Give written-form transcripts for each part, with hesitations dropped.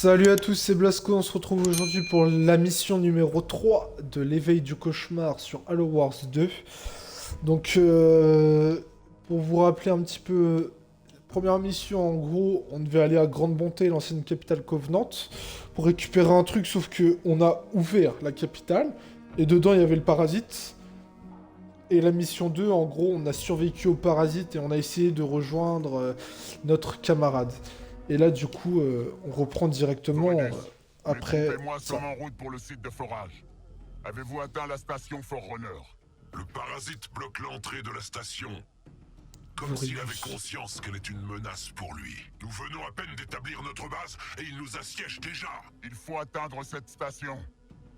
Salut à tous, c'est Blasco, on se retrouve aujourd'hui pour la mission numéro 3 de l'éveil du cauchemar sur Halo Wars 2. Donc, pour vous rappeler un petit peu, première mission, en gros, on devait aller à Grande Bonté, l'ancienne capitale Covenant, pour récupérer un truc, sauf que on a ouvert la capitale, et dedans il y avait le parasite. Et la mission 2, en gros, on a survécu au parasite et on a essayé de rejoindre notre camarade. Et là, du coup, on reprend directement après Suivez-moi sur ça. en route pour le site de forage. Avez-vous atteint la station Forerunner? Le parasite bloque l'entrée de la station. Comme Horrible. s'il avait conscience qu'elle est une menace pour lui. Nous venons à peine d'établir notre base et il nous assiège déjà. Il faut atteindre cette station.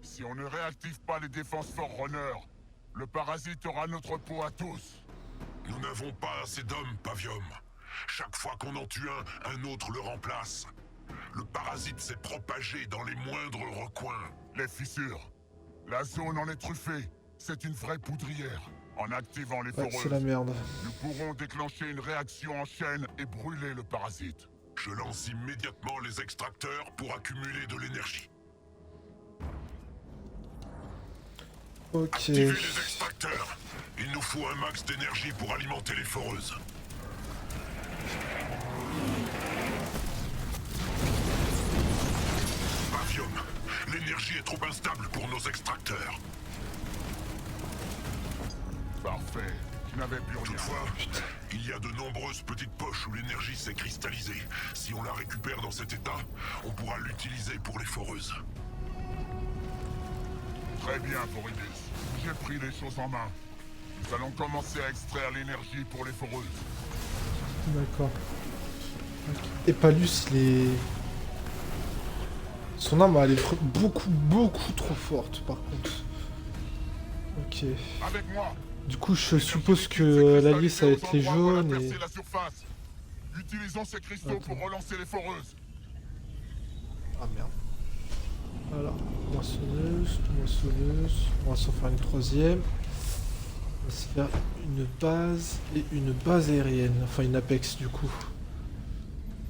Si on ne réactive pas les défenses Forerunner, le parasite aura notre peau à tous. Nous n'avons pas assez d'hommes, Pavium. Chaque fois qu'on en tue un autre le remplace. Le parasite s'est propagé dans les moindres recoins. Les fissures. La zone en est truffée. C'est une vraie poudrière. En activant les Ouais, foreuses, c'est la merde. nous pourrons déclencher une réaction en chaîne et brûler le parasite. Je lance immédiatement les extracteurs pour accumuler de l'énergie. Ok. Activez les extracteurs. Il nous faut un max d'énergie pour alimenter les foreuses. Pavium, l'énergie est trop instable pour nos extracteurs. Parfait. Je n'avais plus rien. Toutefois, il y a de nombreuses petites poches où l'énergie s'est cristallisée. Si on la récupère dans cet état, on pourra l'utiliser pour les foreuses. Très bien, Voridus. J'ai pris les choses en main. Nous allons commencer à extraire l'énergie pour les foreuses. D'accord. Ok. Et Palus, il est... Son arme, elle est beaucoup trop forte, par contre. Ok. Avec moi. Du coup, je suppose que l'allié, ça va être les jaunes et... La surface. Utilisons ces cristaux Attends. pour relancer les foreuses. Ah merde. Voilà, moissonneuse, moissonneuse. On va s'en faire une troisième. On va se faire une base et une base aérienne. Enfin, une apex du coup.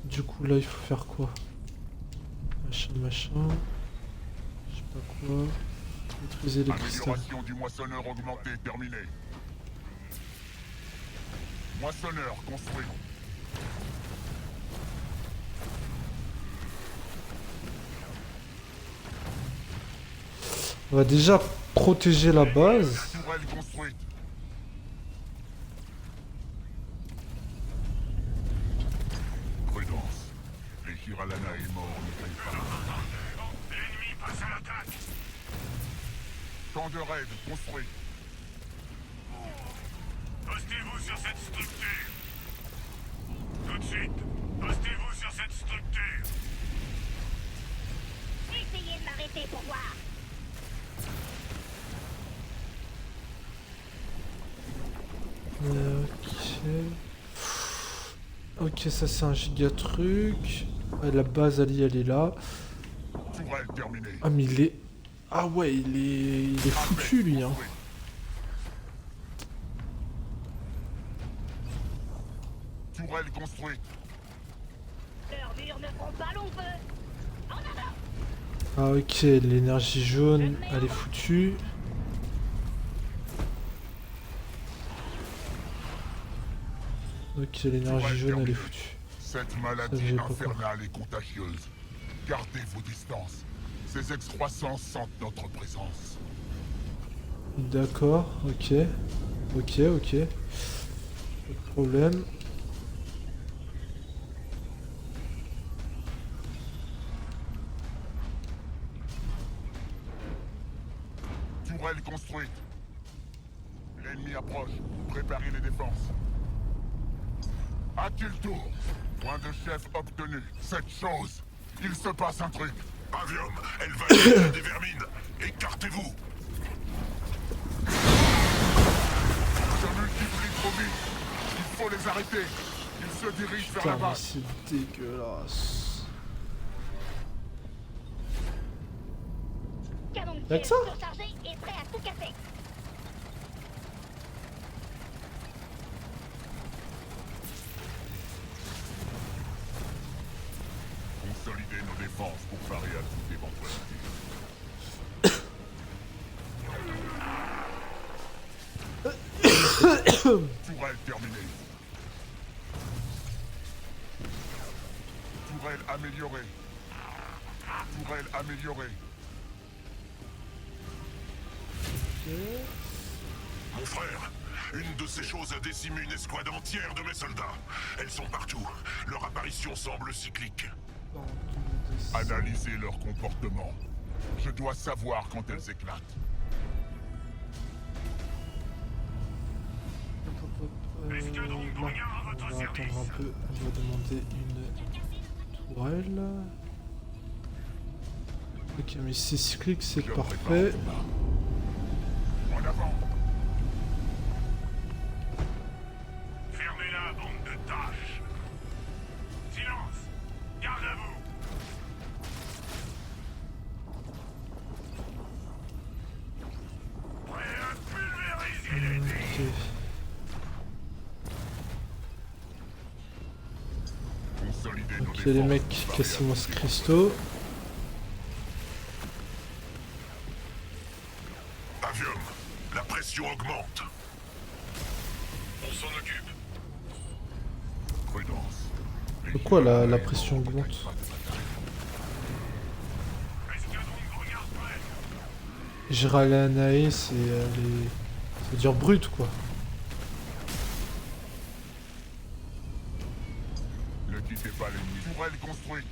Du coup, là, il faut faire quoi? Machin. Je sais pas quoi. Maîtriser les cristaux. Amélioration du moissonneur augmenté terminée. Moissonneur construit. On va déjà protéger la base. Tourelle construite. Prudence. Les Hiralana est mort, ne paye pas. L'ennemi passe à l'attaque. Camp de raid construit. Postez-vous sur cette structure. Tout de suite. Postez-vous sur cette structure. Essayez de m'arrêter pour voir. Ok, ça c'est un giga truc. La base alliée, elle est là. Tourelle terminée. Ah mais il est... Ah ouais, il est foutu lui, hein. Tourelle construite. Leurs murs ne font pas long feu. En avant. Ah ok, l'énergie jaune, elle est foutue. Ok, l'énergie jaune, elle est foutue. Cette Ça, maladie j'ai pas infernale est contagieuse. Gardez vos distances. Ces excroissances sentent notre présence. D'accord, ok. Ok. Pas de problème. Tourelle construite. L'ennemi approche. Préparez les défenses. À qui le tour? Point de chef obtenu. Cette chose. Il se passe un truc. Pavium, elle va tuer des vermines. Écartez-vous. Se multiplient trop vite. Il faut les arrêter. Ils se dirigent vers la Putain, mais base. c'est dégueulasse. Canon de Y'a que siège ça surchargé et prêt à tout casser. Consolider nos défenses pour parer à toute éventualité. Tourelle terminée. Tourelle améliorée. Tourelle améliorée. Mon frère, une de ces choses a décimé une escouade entière de mes soldats. Elles sont partout. Leur apparition semble cyclique. Analysez leur comportement. Je dois savoir quand elles éclatent. Là, on va attendre un peu. On va demander une tourelle. Ok, mais si c'est cyclique, c'est Je parfait. prépare le combat. En avant. Fermez-la, bande de tâches. Silence. Garde à vous. Prêt à pulvériser les dés. Ok. Consolider nos Ok, défenses. les mecs, pour parer à cassez-moi ce toute cristaux. Avium, la pression augmente. On s'en occupe. prudence. Pourquoi la pression augmente? Escadron de grognards prêt. Giralanae, c'est dire brut quoi. Ne quittez pas l'ennemi. Tourelle construite.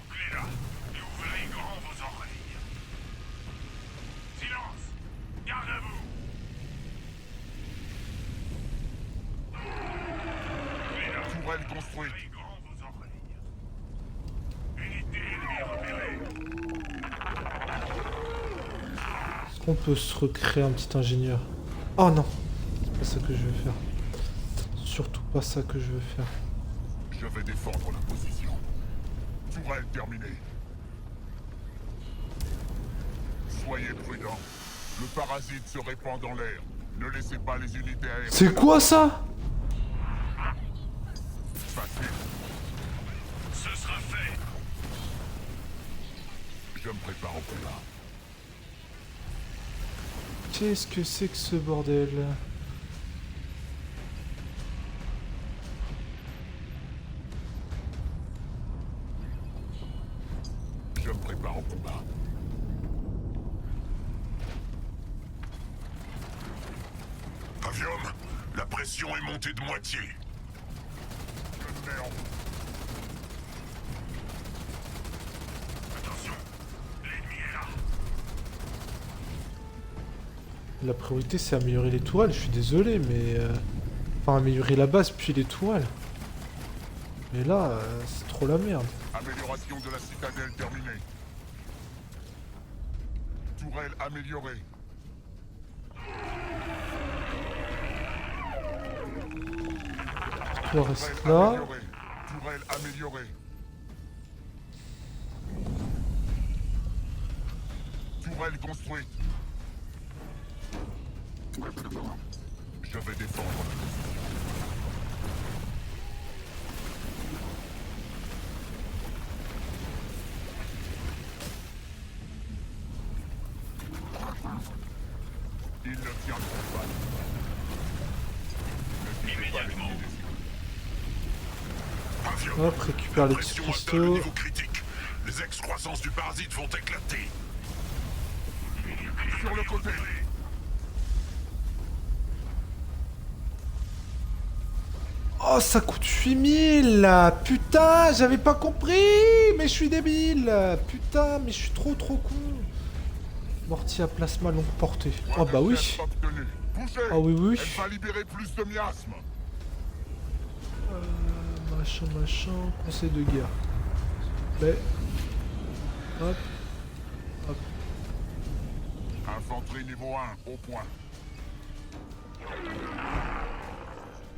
Clé là, et ouvrez grand vos oreilles. Silence. Garde à vous. Clé là, Tourelle construite. ouvrez grand vos oreilles. Unité ennemie repérée. Est-ce qu'on peut se recréer un petit ingénieur? Oh non, c'est pas ça que je veux faire. Surtout pas ça que je veux faire. Je vais défendre la position. Tourelle terminée. Soyez prudents. Le parasite se répand dans l'air. Ne laissez pas les unités aériennes. C'est quoi ça? Facile. Ce sera fait. Je me prépare au combat. Qu'est-ce que c'est que ce bordel? Je me prépare au combat. Avium, la pression est montée de moitié. Je me mets en route. Attention, l'ennemi est là. La priorité c'est améliorer les tourelles, je suis désolé mais... Enfin améliorer la base puis les tourelles. Mais là, c'est trop la merde. Amélioration de la citadelle terminée. Tourelle améliorée. Toi reste là. Améliorée. Tourelle améliorée. Tourelle construite. Je vais défendre la position. Ils ne tiendront pas. Ne quittez pas l'ennemi des cieux. Avium, Hop, récupère la les petits pression atteint le cristaux. niveau critique. Les excroissances du parasite vont éclater. Sur le côté. Oh, ça coûte 8000 là. Putain, j'avais pas compris. Mais je suis débile. Putain, mais je suis trop con. Mortier à plasma longue portée. Oh bah oui. Chef obtenu. Bougez. Ah oui, oui. Elle va libérer plus de miasmes. Machin, conseil de guerre. Mais... Hop. Hop. Infanterie niveau 1, au point.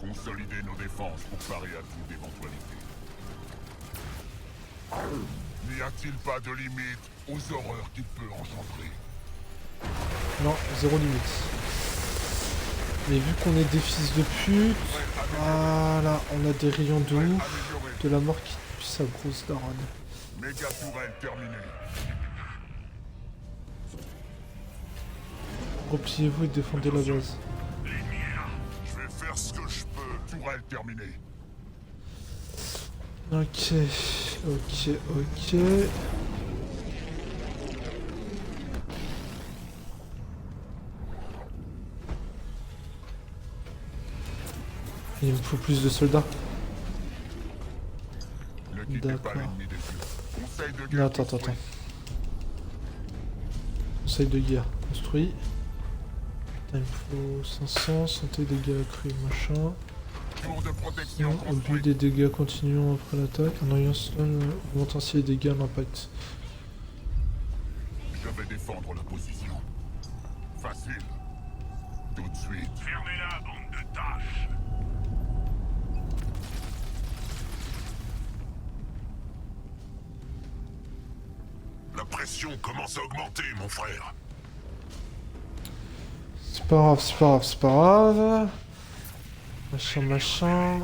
Consolider nos défenses pour parer à toute éventualité. N'y a-t-il pas de limite aux horreurs qu'il peut engendrer? Non, zéro limite. Mais vu qu'on est des fils de pute... Voilà, on a des rayons de ouf. Améliorée. De la mort qui puis sa grosse daronne. Méga tourelle terminée. Repliez-vous et défendez la base. L'ennemi est là. Je vais faire ce que je peux. Tourelle terminée. Ok, ok. Il me faut plus de soldats. Ne quittez D'accord. pas l'ennemi des yeux. Conseil de Non, guerre attends. construit. Conseil de guerre construit. Putain, il me faut 500, santé, dégâts accrus, machin. Tour de protection Au but construite. des dégâts continuant après l'attaque, en ayant augmente ainsi les dégâts à l'impact. Je vais défendre la position. Facile. Tout de suite. Fermez-la, bande de tâches. La pression commence à augmenter, mon frère. C'est pas grave, c'est pas grave, c'est pas grave. Machin.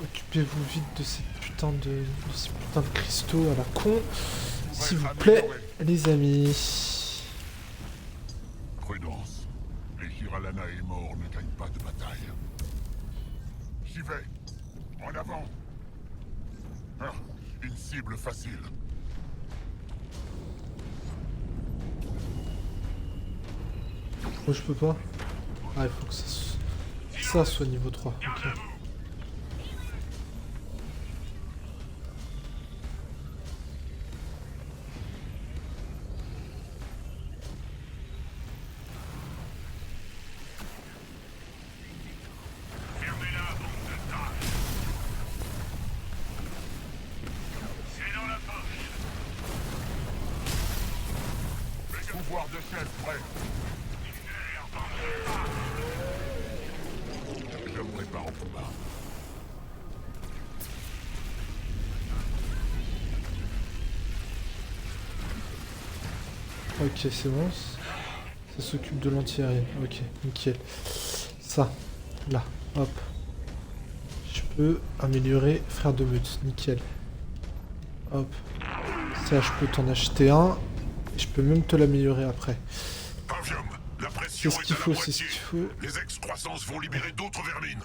Occupez-vous vite de ces putains de cristaux à la con. S'il vous plaît, les amis. Prudence. Les Hiralana et morts ne gagnent pas de bataille. J'y vais. En avant. Ah, une cible facile. Moi je peux pas. Ah, il faut que ça soit niveau 3. Ok. Fermez-la, bande de tâches. C'est dans la poche. Pouvoir de chef prêt. Je me prépare au combat. Ok, c'est bon. Ça s'occupe de l'anti-aérien. Ok, nickel. Ça, là, hop. Je peux améliorer frère de meute. Nickel. Hop. Ça, je peux t'en acheter un. Et je peux même te l'améliorer après. Pavium, la pression C'est ce est qu'il à la faut, c'est moitié. ce qu'il faut. Les ex-croissances vont libérer d'autres vermines.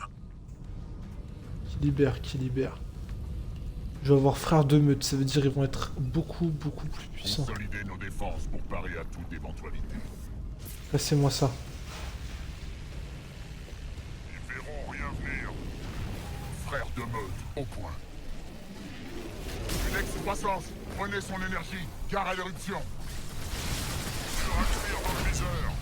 Qui libère. Je vais avoir frère de meute. Ça veut dire ils vont être beaucoup plus puissants. Consolider nos défenses pour parer à toute éventualité. Laissez-moi ça. Ils verront rien venir. Frère de meute, au point. Une ex-croissance, prenez son énergie, car à l'éruption. Cuire dans le viseur.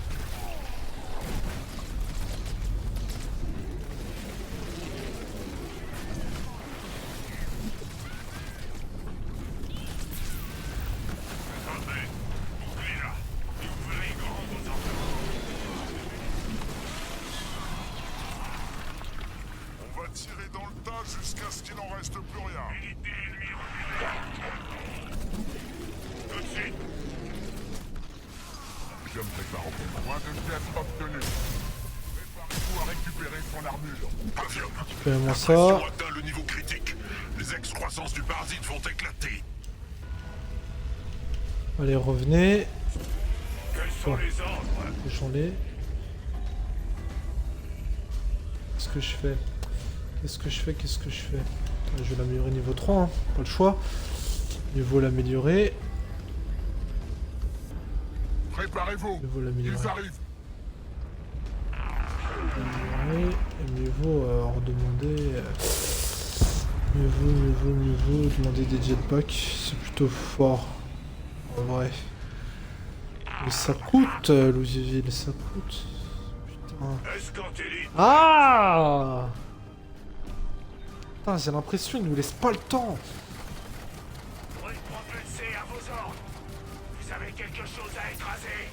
Attendez, ouvrez-la. Et ouvrez grand vos enfants. On va tirer dans le tas jusqu'à ce qu'il n'en reste plus rien. Unité ennemie reculée. Tout de suite. Je me prépare au combat. Point de chef obtenu. Préparez-vous à récupérer son armure. Pavium, Récupérez-moi la ça. pression atteint le niveau critique. Les ex-croissances du parasite vont éclater. Allez, revenez. Quels sont les ordres? J'en ai. Qu'est-ce que je fais? Qu'est-ce que je fais? Je vais l'améliorer niveau 3, hein. Pas le choix. Niveau l'améliorer. Préparez-vous. Niveau Ils l'améliorer. arrivent. Améliorer. Et niveau redemander. Mieux vaut demander des jetpacks. C'est plutôt fort. En vrai. Mais ça coûte, Louisville, ça coûte. Putain. Escantélite. Ah! Putain, j'ai l'impression qu'il nous laisse pas le temps. Repropulsez à vos ordres. Vous avez quelque chose à écraser.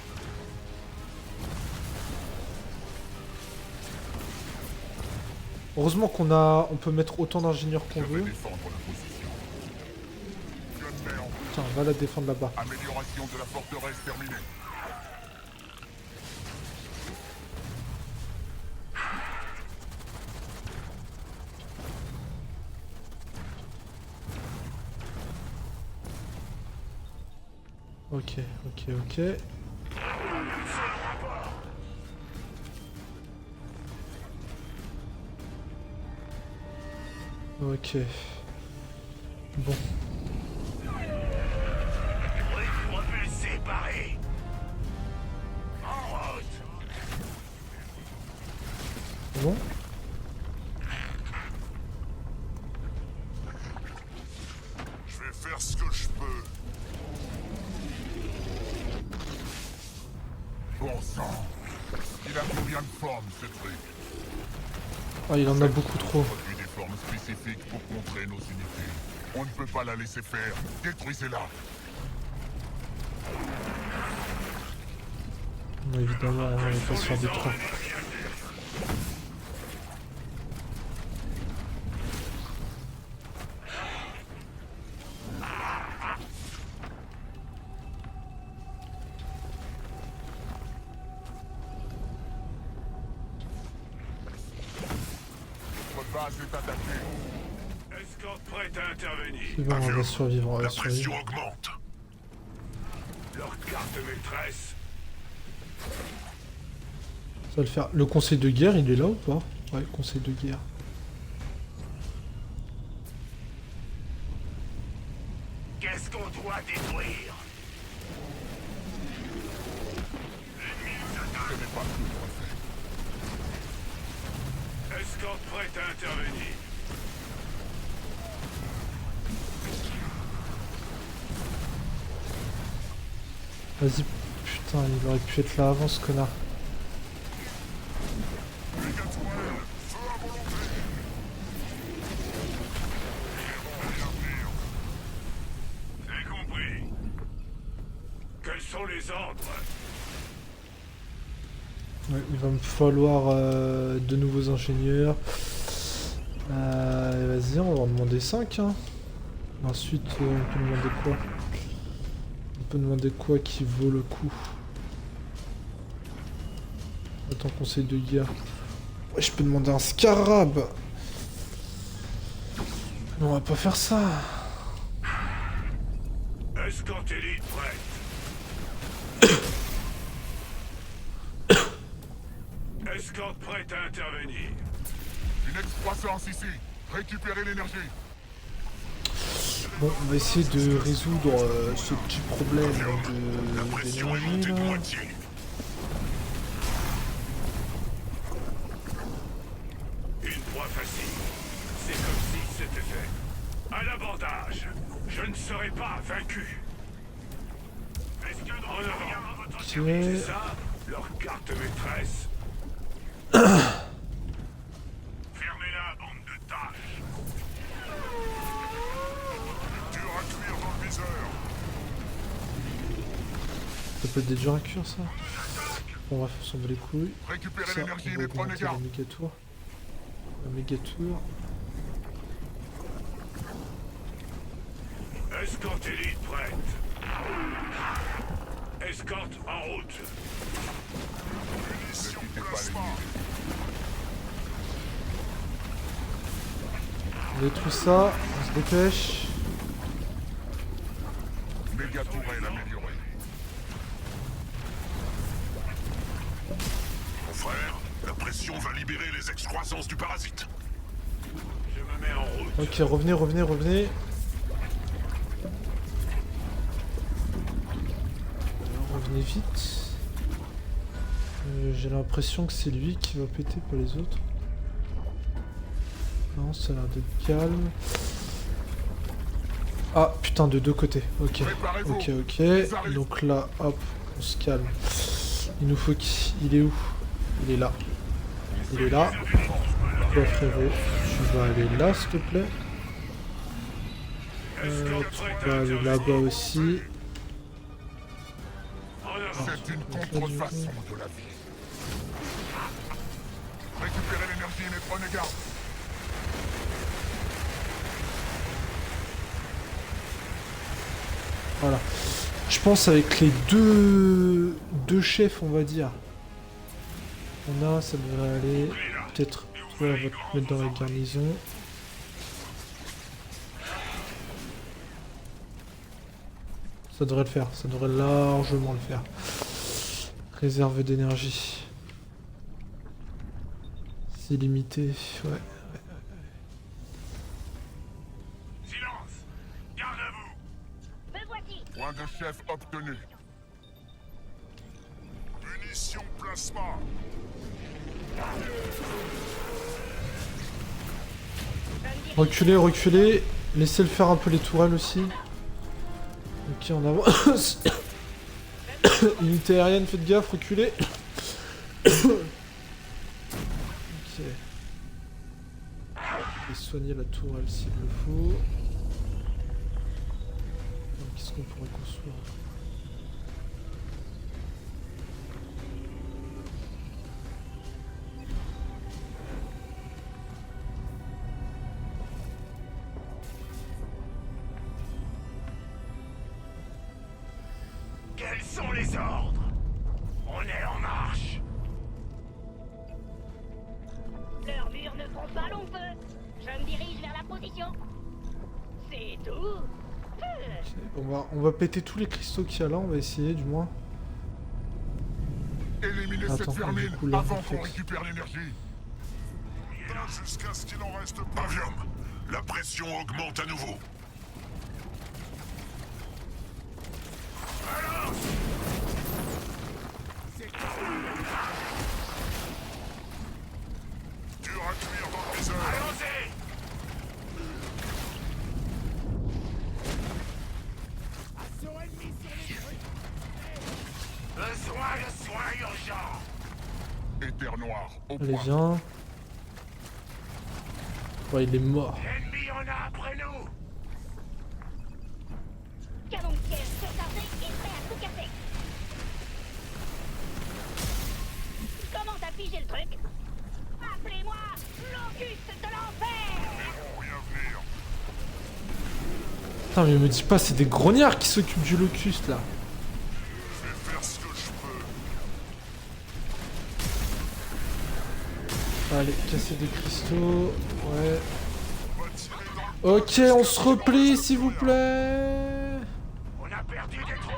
Heureusement on peut mettre autant d'ingénieurs qu'on Je vais veut. défendre la position. Je me mets en route. Tiens, va la défendre là-bas. Amélioration de la forteresse terminée. Ok, ok, ok. Ok. Bon. Propulsé, paré. En route. Bon. Je vais faire ce que je peux. Bon sang. Il a combien de formes, ce truc? Ah, il en a beaucoup trop. Produit des formes spécifiques pour contrer nos unités. On ne peut pas la laisser faire. Détruisez-la. Évidemment, on va pas se faire des trous. Votre base est attaquée. Escorte prête à intervenir. C'est bon, on va survivre, on va La survivre. pression augmente. Leur carte maîtresse. Ça va le faire. Le conseil de guerre, il est là ou pas? Ouais, conseil de guerre. Qu'est-ce qu'on doit détruire? Ce n'est pas tout refait. Escorte prête à intervenir. Vas-y, putain, il aurait pu être là avant ce connard. J'ai compris. Quels sont les ordres? Ouais, il va me falloir de nouveaux ingénieurs. Vas-y, on va en demander 5. Hein. Ensuite, on peut demander quoi? On peut demander quoi qui vaut le coup? Attends, conseil de guerre. Ouais, je peux demander un scarab. Mais on va pas faire ça. Escorte élite prête. Escorte prête à intervenir. Une excroissance ici. Récupérez l'énergie. Bon, on va essayer de résoudre ce petit problème La pression est d'énergie montée de là. moitié. Une proie facile. C'est comme si c'était fait. À l'abordage. Je ne serai pas vaincu. En avant. Ok. C'est ça, leur carte maîtresse. Fermez-la, bande de tâches. Dur à cuire dans le viseur. Ça peut être des durs à cuire ça. Bon, bref, on s'en bat les couilles. Récupérez Ça, l'énergie, on va mais prenez augmenter la garde. méga tour. La méga tour. Escorte élite prête. Escorte en route. Ne quittez pas l'ennemi. On détruit ça, on se dépêche. Méga tourelle améliorée. Mon frère, la pression va libérer les excroissances du parasite. Je me mets en route. Ok, revenez, revenez, revenez. Revenez vite. J'ai l'impression que c'est lui qui va péter, pas les autres. Non, ça a l'air d'être calme. Ah, putain, de deux côtés. Ok, Préparez-vous. ok, ok. Donc là, hop, on se calme. Il nous faut qui? Il est où? Il est là. Il est là. Toi, frérot, tu vas aller là, s'il te plaît. Tu vas aller là-bas aussi. En avant. C'est une contrefaçon de la vie. Récupérez l'énergie, mais prenez garde. Voilà. Je pense avec les deux chefs, on va dire. On a, ça devrait aller. Peut-être, toi, on va te mettre dans la garnison. Ça devrait le faire, ça devrait largement le faire. Réserve d'énergie. C'est limité, ouais. Silence! Garde à vous! Me voici. Point de chef obtenu. Munitions plasma! Reculez, reculez. Laissez-le faire un peu les tourelles aussi. Ok, on avance. Unité aérienne, faites gaffe, reculez. Ok. Et soigner la tourelle s'il le faut. Qu'est-ce qu'on pourrait construire? Quels sont les ordres? On est en marche! Leurs murs ne font pas long feu. Je me dirige vers la position. C'est tout. On va péter tous les cristaux qu'il y a là, on va essayer du moins. Éliminez Attends, cette vermine du coup, là, avant qu'on réflexe. récupère l'énergie. Jusqu'à ce qu'il en reste pas. Pavium, la pression augmente à nouveau. Dur à cuire dans le viseur. Allons-y! Besoin de soins urgents! Éther noir, au Allez, point. viens. Ouais, il est mort. L'ennemi en a après nous! Canon de siège surchargé et prêt à tout casser. Comment t'as figé le truc? Appelez-moi Locuste de l'enfer. Rien venir. Putain, mais me dis pas, c'est des grognards qui s'occupent du locuste là. Je vais faire ce que je peux. Allez, casser des cristaux. Ouais. On va tirer dans le... Ok, on se replie s'il vous plaît. On a perdu des troupes!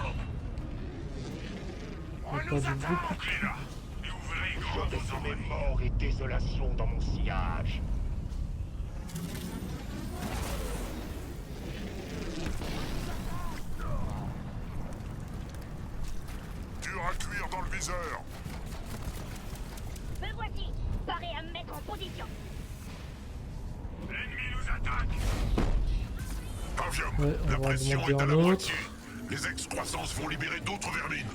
On a perdu beaucoup. Entrez là! Et ouvrez grand Je vais vos semer oreilles! mort et désolation dans mon sillage. Dur à cuire dans le viseur! Me voici. Paré à me mettre en position. L'ennemi nous attaque! Pavium, Ouais, on la va en pression demander est à la un autre. moitié. Les excroissances vont libérer d'autres vermines.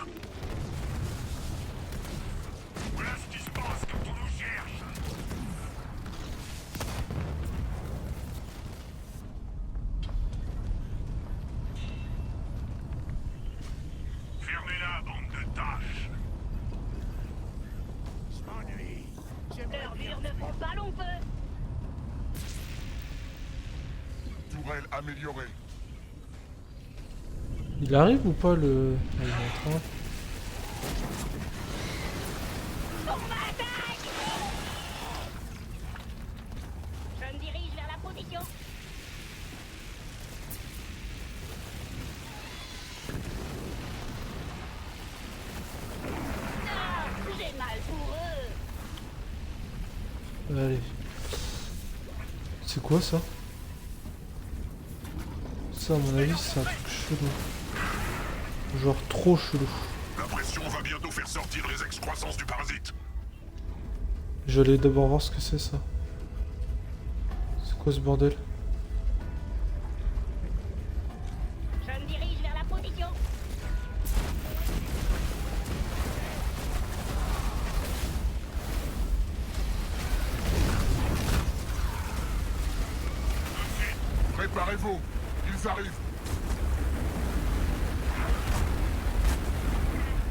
Voilà ce qui se passe quand on nous cherche! Fermez-la, bande de tâches! Je m'ennuie. Leurs murs ne font pas long feu. Tourelle améliorée. Il arrive ou pas le. Ah, il est en train. On m'attaque. Je me dirige vers la position. Ah, j'ai mal pour eux. Allez. C'est quoi ça? Ça, à mon avis, c'est un truc chelou. Genre trop chelou. La pression va bientôt faire sortir les excroissances du parasite. J'allais d'abord voir ce que c'est ça. C'est quoi ce bordel? Je me dirige vers la position. Préparez-vous, ils arrivent.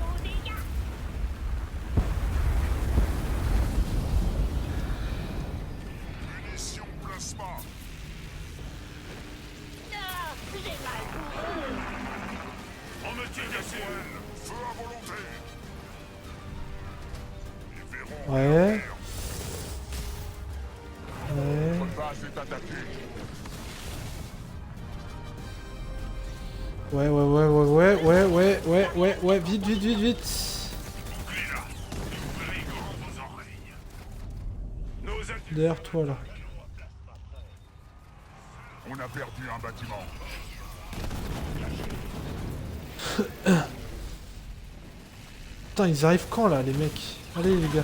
Aux dégâts. Munitions plasma. Ah, j'ai mal pour eux. On me tire dessus. Feu à volonté. Ils verront. Ouais. Ouais. Votre base est attaquée. Ouais, vite. Bouclez là. Ouvrez grand vos oreilles. Nos adversaires Derrière toi, là. On a perdu un bâtiment. Putain, ils arrivent quand, là, les mecs? Allez, les gars.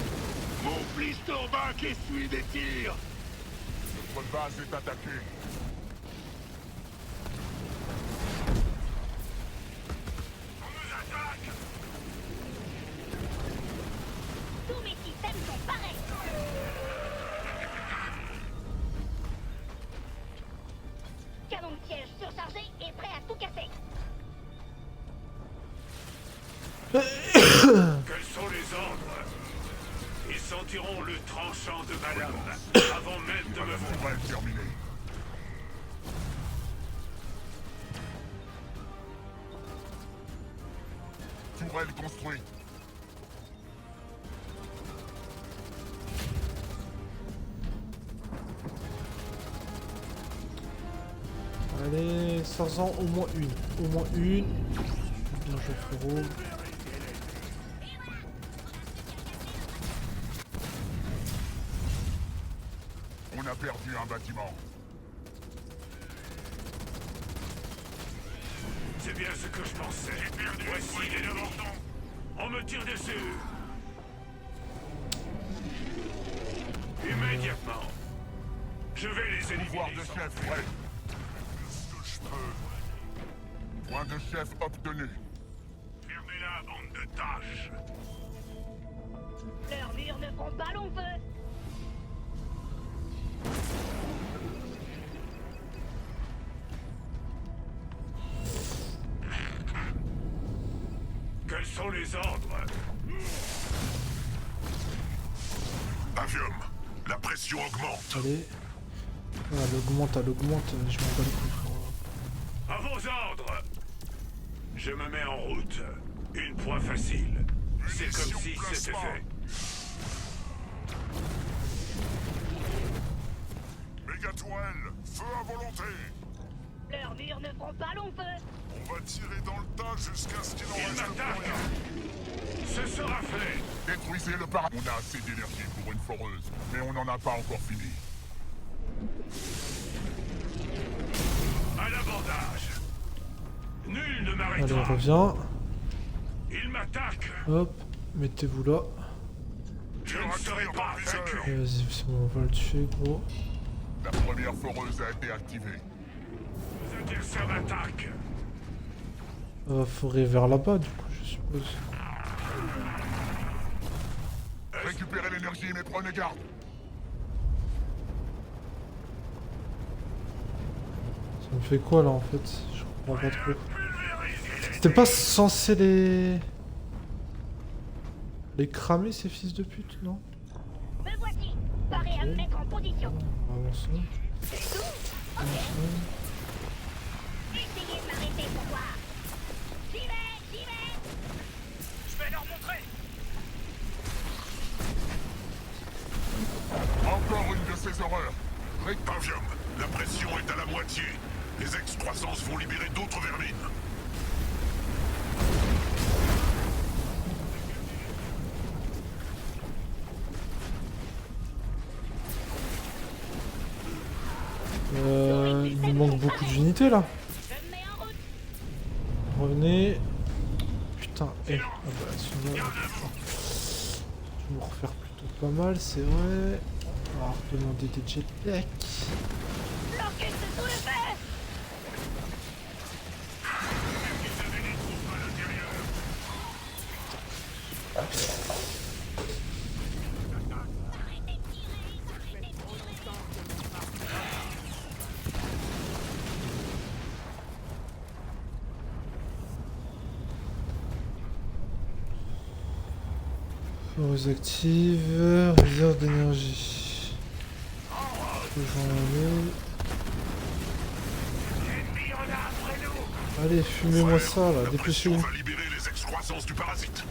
Mon blisterback essuie des tirs. Notre base est attaquée. on nous attaque. Tous mes systèmes sont pareils. Canon de siège surchargé et prêt à tout casser. Quels sont les ordres? Ils sentiront le tranchant de madame avant même de me voir. Tourelle terminée. Tourelle construite. Allez, sors-en au moins une. Bien joué, frérot. On a perdu un bâtiment. C'est bien ce que je pensais. Voici les devantons. On me tire dessus. Immédiatement. Je vais les Pouvoir éliminer. de chef prêt. Ce que je peux. Point de chef obtenu. Fermez-la, bande de tâches. Leurs murs ne font pas long feu. Quels sont les ordres? Avium, la pression augmente. Allez. Voilà, elle augmente, je m'en bats les couilles, frérot. À vos ordres. Je me mets en route. Une proie facile. C'est comme si c'était fait. Mégatoile, feu à volonté. Leurs murs ne font pas long feu. On va tirer dans le tas jusqu'à ce qu'il n'en Il reste plus m'attaque. rien. Ce sera fait. Détruisez le paradis. On a assez d'énergie pour une foreuse, mais on n'en a pas encore fini. À l'abordage. Nul ne Allez, m'arrêtera. reviens. Il m'attaque. Hop, mettez-vous là. Je ne serai pas vaincu. Vas-y, c'est bon, on va le tuer, gros. La première foreuse a été activée. Vos adversaires m'attaquent. Faudrait vers là-bas, du coup, je suppose. Récupérez l'énergie, mais prenez garde. Ça me fait quoi, là, en fait? Je comprends pas trop. C'était pas censé les cramer, ces fils de pute, non? Me voici. Paré à me mettre en position. Avançons. C'est tout. Ok. Essayez de m'arrêter pour voir. J'y vais. Je vais leur montrer. Encore une de ces horreurs. Pavium, la pression est à la moitié. Les excroissances vont libérer d'autres vermines. Il nous manque beaucoup d'unités, là. Je me mets en route. Revenez. Putain, ah bah, celui-là, je vais me refaire plutôt pas mal, c'est vrai. On va redemander des jetpacks. Bloquez sous le feu. Foreuse active, réserve d'énergie. Allez, fumez-moi ça là, La pression dépêchez-vous. va libérer les excroissances du parasite.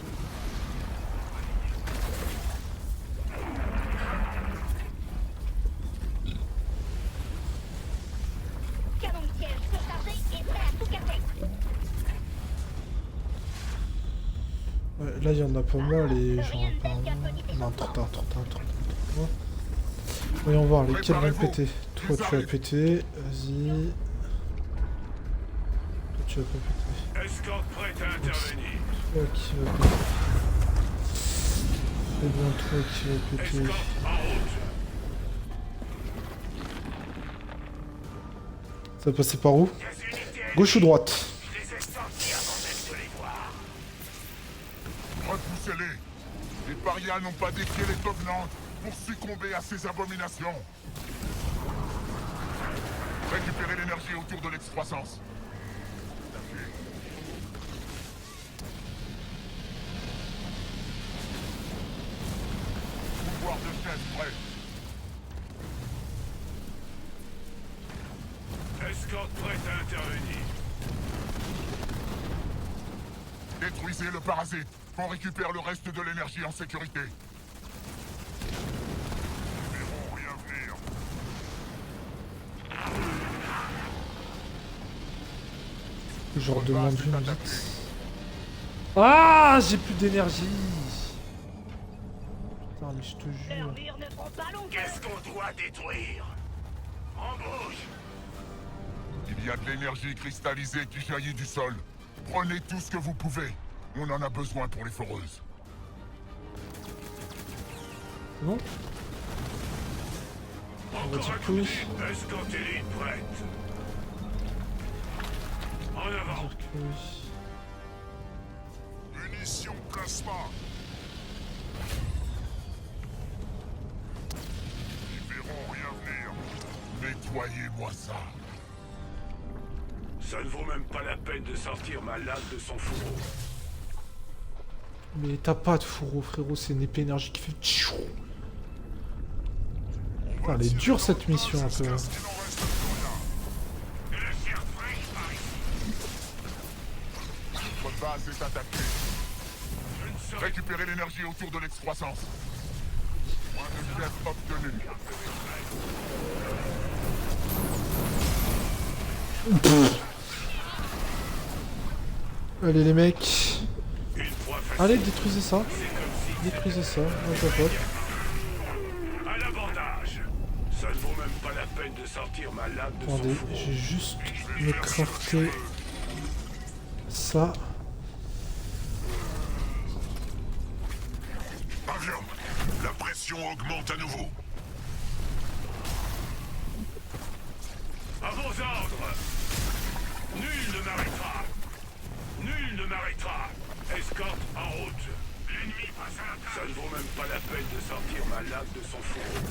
Canon de siège surchargé et prêt à tout casser. Ouais, là, il y en a pas mal et genre apparemment... Non, trop tard. Voyons voir, lesquels vont péter. Toi, tu vas péter. Vas-y. Toi, tu vas pas péter. Escorte prête à intervenir. Toi qui va péter. C'est bien toi qui va péter. Escorte en route. Ça va passer par où? Gauche ou droite? Je les ai sentis avant même de les voir. Repoussez-les. Les parias n'ont pas défié les Covenants pour succomber à ces abominations. Récupérez l'énergie autour de l'ex-croissance. Pouvoir de chef prêt. Escorte prête à intervenir. Détruisez le parasite. On récupère le reste de l'énergie en sécurité. Ils verront rien venir. Je leur demande une vite. Ah, j'ai plus d'énergie. Putain, mais je te Leurs jure. murs ne font pas long feu. Qu'est-ce qu'on doit détruire? En bouge. Il y a de l'énergie cristallisée qui jaillit du sol. Prenez tout ce que vous pouvez. On en a besoin pour les foreuses. C'est bon? On va dire que oui. Escorte élite prête. En On va avant. dire que oui. Munitions plasma. Ils verront rien venir. Nettoyez-moi ça. Ça ne vaut même pas la peine de sortir ma lame de son fourreau. Mais t'as pas de fourreau, frérot, c'est une épée énergie qui fait tchou. Putain, elle est dure cette mission un peu. Qu'il n'en reste plus rien. Et le chien fraîche par ici. Votre base est attaquée. Je ne serai Récupérez l'énergie autour de l'ex-croissance. Point de chef obtenu. Allez les mecs. une fois facile. Allez, détruisez ça. Détruisez ça. Moi je papote. À l'abordage. Ça ne vaut même pas la peine de sortir ma lame de son Attendez, fourreau. j'ai juste me crafter ça. Pavium, la pression augmente à nouveau. À vos ordres. Nul ne m'arrêtera. Nul ne m'arrêtera. Escorte en route. L'ennemi passe à l'attaque. Ça ne vaut même pas la peine de sortir ma lame de son fourreau.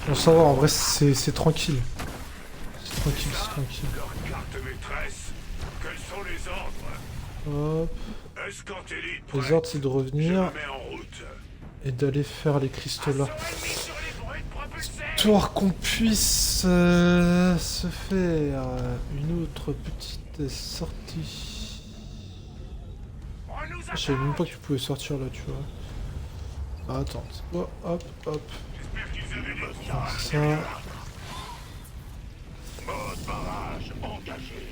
Bon, ça va, en vrai c'est tranquille. C'est tranquille, c'est tranquille. Leur carte maîtresse. Quels sont les ordres? Hop. Escorte élite Les prête. ordres c'est de Je me revenir mets en route. et d'aller faire les cristaux là. Ennemi sur les bruits de propulsés. Histoire qu'on puisse se faire une autre petite sortie. On nous Je savais même pas que tu pouvais sortir là, tu vois. Ah, attends. Oh, hop, hop. J'espère qu'ils avaient les Ça. Mode barrage engagé.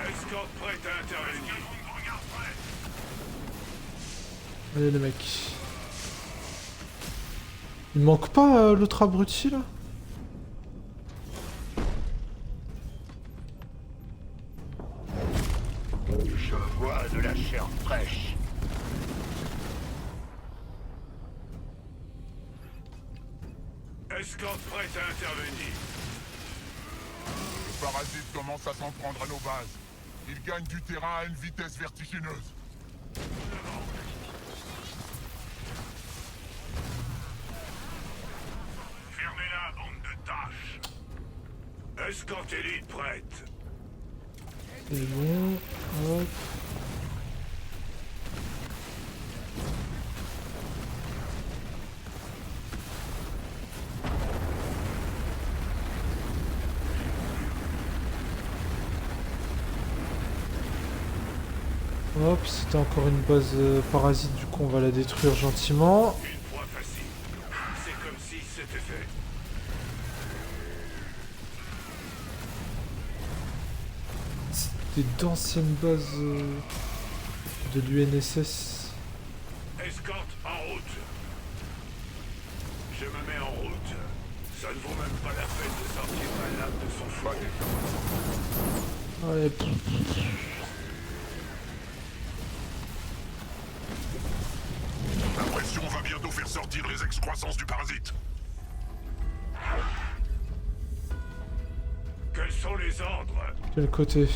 Escorte prête à intervenir. Allez les mecs. Il manque pas l'autre abruti là? Je vois de la chair fraîche. Escorte prête à intervenir. Le parasite commence à s'en prendre à nos bases. Il gagne du terrain à une vitesse vertigineuse. Fermez-la, bande de tâches. Escorte élite prête. C'est bon. Hop. Hop, c'était encore une base parasite, du coup on va la détruire gentiment. Une fois facile. C'est comme si c'était fait. d'anciennes bases de l'UNSS. Escorte en route. Je me mets en route. Ça ne vaut même pas la peine de sortir ma lame de son foie. Ouais, La pression va bientôt faire sortir les excroissances du parasite. Quels sont les ordres? quel côté?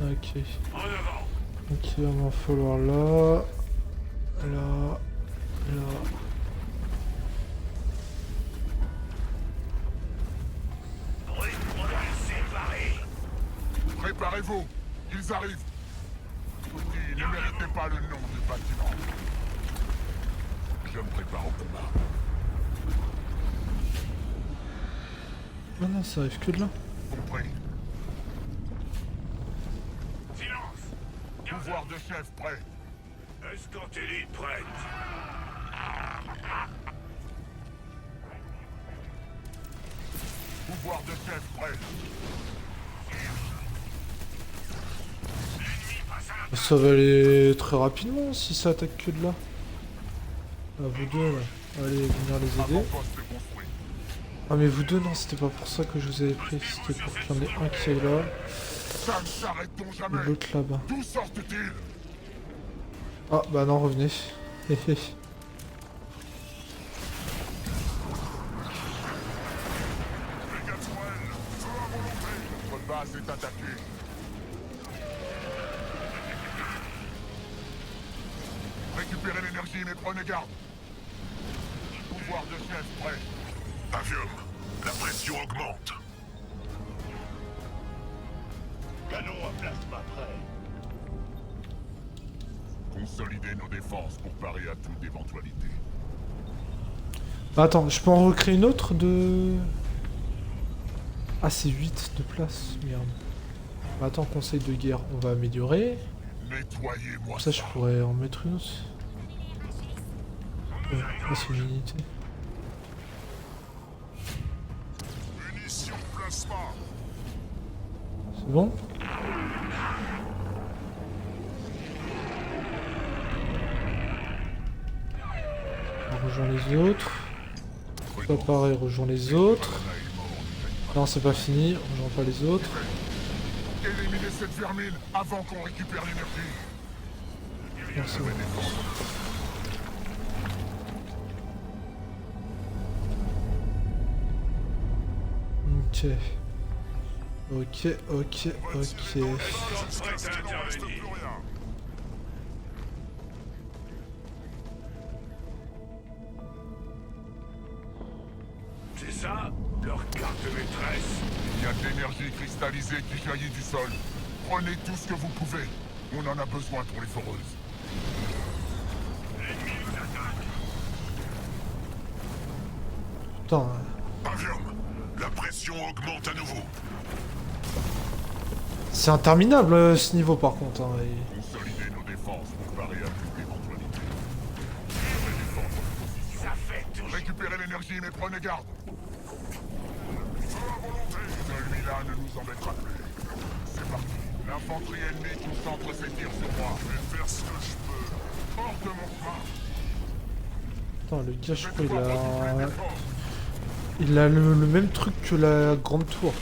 Ok. En avant. Ok, on va falloir là. Là. Là. Préparez-vous, ils arrivent. Petit, ne méritez pas le nom du bâtiment. Je me prépare au combat. Ah non, ça arrive que de là. Compris. Silence. Pouvoir de chef prêt. Escorte élite prête. Pouvoir de chef prêt. Ça va aller très rapidement si ça attaque que de là. Ah, vous deux là. Allez, venir les aider. Avant-poste construit. Ah, mais vous deux, non, c'était pas pour ça que je vous avais pris. C'était pour qu'il y en ait un qui aille là Ça ne s'arrête-t-on et jamais? l'autre là-bas. D'où sortent-ils? Ah, bah non, revenez. Hé hé. Megatron, feu à volonté. Notre base est attaquée. Récupérez l'énergie, mais prenez garde. Pouvoir de chef prêt. Pavium, la pression augmente. Canon à plasma prêt. Consolider nos défenses pour parer à toute éventualité. Bah, attends, je peux en recréer une autre de... Ah, c'est 8 de place, merde. Bah, attends, conseil de guerre, on va améliorer. Nettoyez-moi Pour ça, je pourrais en mettre une autre. Ouais, là, c'est une unité. Munitions plasma. C'est bon? On rejoint les autres. Ça pareil, rejoint les autres. Non, c'est pas fini, on rejoint pas les autres. Éliminez cette vermine avant qu'on récupère l'énergie. Non, c'est bon. Ok. Ok, ok, ok. Escorte prête à intervenir. C'est ça, leur carte maîtresse. Il y a de l'énergie cristallisée qui jaillit du sol. Prenez tout ce que vous pouvez. On en a besoin pour les foreuses. L'ennemi nous attaque. Putain, Pavium, la pression augmente à nouveau. c'est interminable ce niveau par contre. Hein, et- Consolidez nos défenses pour parer à toute éventualité. Défendre nos positions. Ça fait toujours. Récupérez l'énergie, mais prenez garde. Feu à volonté. Celui-là ne nous embêtera plus. C'est parti. L'infanterie ennemie concentre ses tirs sur moi. Je vais faire ce que je peux. Hors de mon chemin. Putain, le gars, je Je crois, vais devoir redoubler il a... d'efforts. Il a le même truc que la grande tour.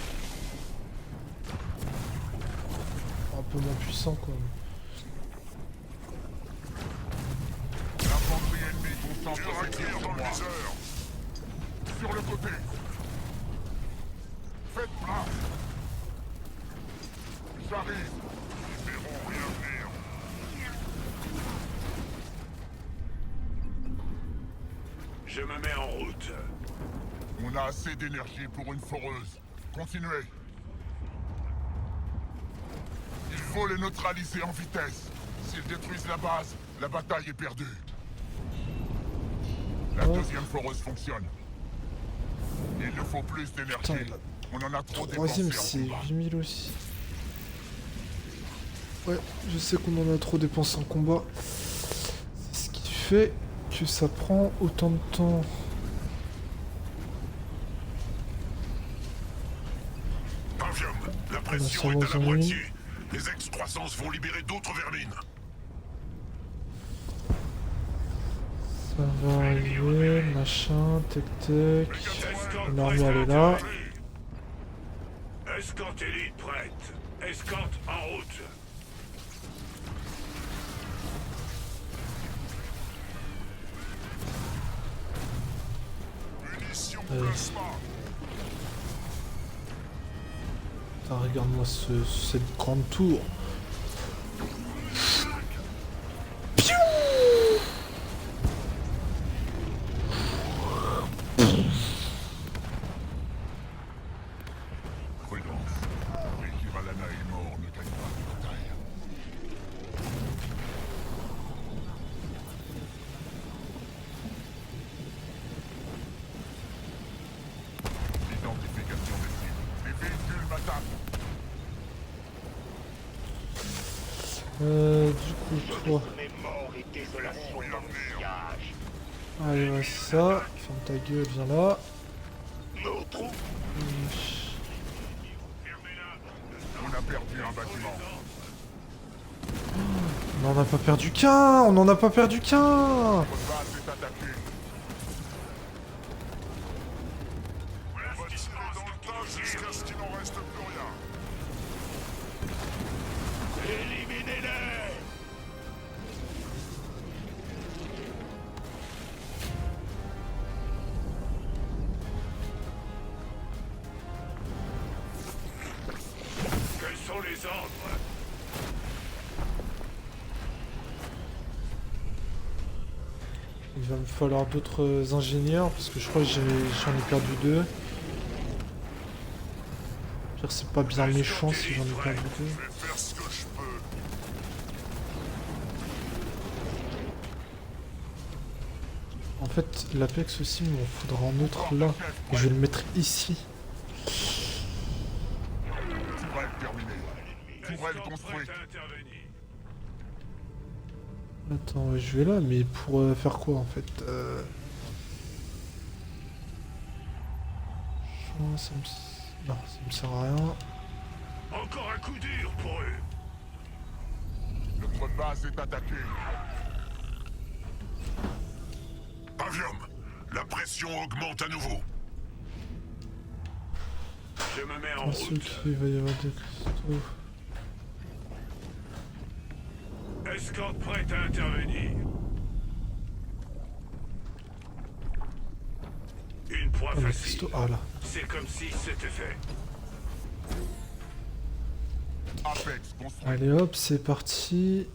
Un peu moins puissant, quoi. L'infanterie ennemie concentre ses tirs Tir sur dans le moi. viseur. Sur le côté. Faites plein. J'arrive. Ils verront rien venir. Je me mets en route. On a assez d'énergie pour une foreuse. Continuez. Il faut les neutraliser en vitesse. S'ils détruisent la base, la bataille est perdue. La deuxième foreuse fonctionne. Il nous faut plus d'énergie. Putain, la On en a trop troisième, dépensé c'est en combat. 8000 aussi. Ouais, je sais qu'on en a trop dépensé en combat. C'est ce qui fait que ça prend autant de temps. Pavium, la On a pression sûrement est à la besoin de lui. moitié. Les excroissances vont libérer d'autres vermines. Ça va arriver, machin, tac tac. Une armée elle est là. Escorte élite prête. Escorte en route. Munitions Allez. plasma. Putain, regarde-moi cette grande tour. Prudence. Rikiralana est mort, ne gagne pas de bataille. Identification des cibles. Les véhicules m'attaquent. Du coup, toi. Mais mort et désolation dans le sillage. Allez, ouais, c'est ça. Ferme ta gueule, viens là. Nos troupes. On a perdu un bâtiment. On n'en a pas perdu qu'un. On n'en a pas perdu qu'un. Votre base est attaquée. On va tirer dans le tas jusqu'à ce qu'il n'en reste plus rien. Éliminez-les. Quels sont les ordres? Il va me falloir d'autres ingénieurs parce que je crois que j'en ai perdu 2. Dire c'est pas bien méchant si j'en ai perdu 2. Je vais faire ce que je peux. En fait, l'Apex aussi, il m'en faudra un autre là. Et je vais le mettre ici. Tourelle terminée. Tourelle Escorte construite. prête à intervenir. Attends, ouais, je vais là, mais pour faire quoi en fait Non, ça me sert à rien. Encore un coup dur pour eux. Notre base est attaquée. Pavium, la pression augmente à nouveau. Je me mets en Parce route. qu'il va y avoir des cristaux. Escorte prête à intervenir. Une proie Ah, les facile. cristaux. Ah là. C'est comme si c'était fait. Apex construit. Allez hop, c'est parti.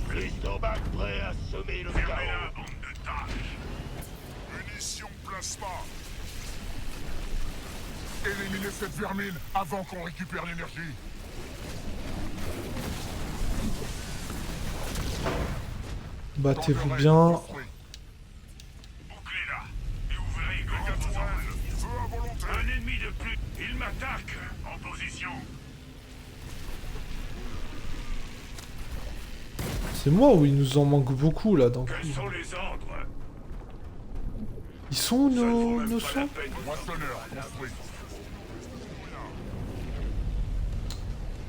Christobac prêt à semer le chaos. Munitions plasma. Éliminez cette vermine avant qu'on récupère l'énergie. Battez-vous Tourelle bien. construit. Bouclez là et ouvrez grand vos angles. Feu à volonté. Un ennemi de plus. Il m'attaque. En position. C'est moi ou il nous en manque beaucoup là d'un coup. Quels sont les ordres? Ils sont où Ça ne vaut nos même pas la sons peine de Moissonneur construit.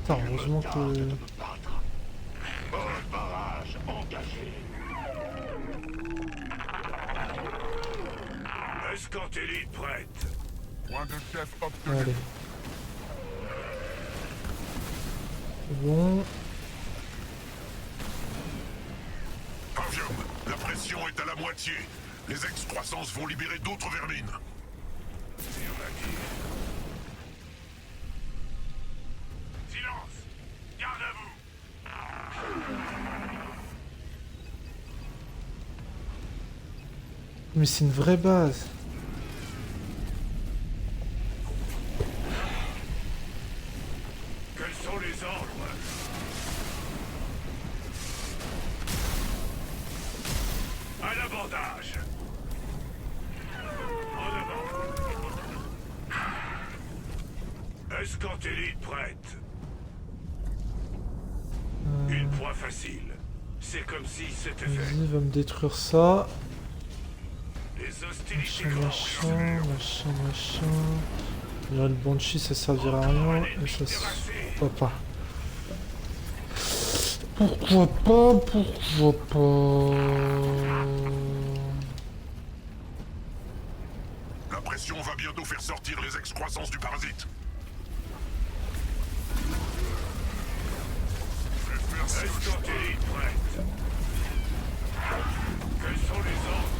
Putain, heureusement que... barrage engagé. Escorte élite prête. Point de chef obtenu. Allez. C'est bon. Pavium, la pression est à la moitié. Les excroissances vont libérer d'autres vermines. Silence. Garde à vous. Mais c'est une vraie base. Quels sont les ordres? À l'abordage. En avant. Escorte élite prête. Une proie facile. C'est comme si c'était fait. Vas-y, va me détruire ça. Les hostilités Machin, commencent. machin. Il y a le Banshee, ça servira à rien. Et ça se... Pourquoi pas. Pourquoi pas. La pression va bientôt faire sortir les excroissances du parasite. Escorte élite prête. Quels sont les ordres?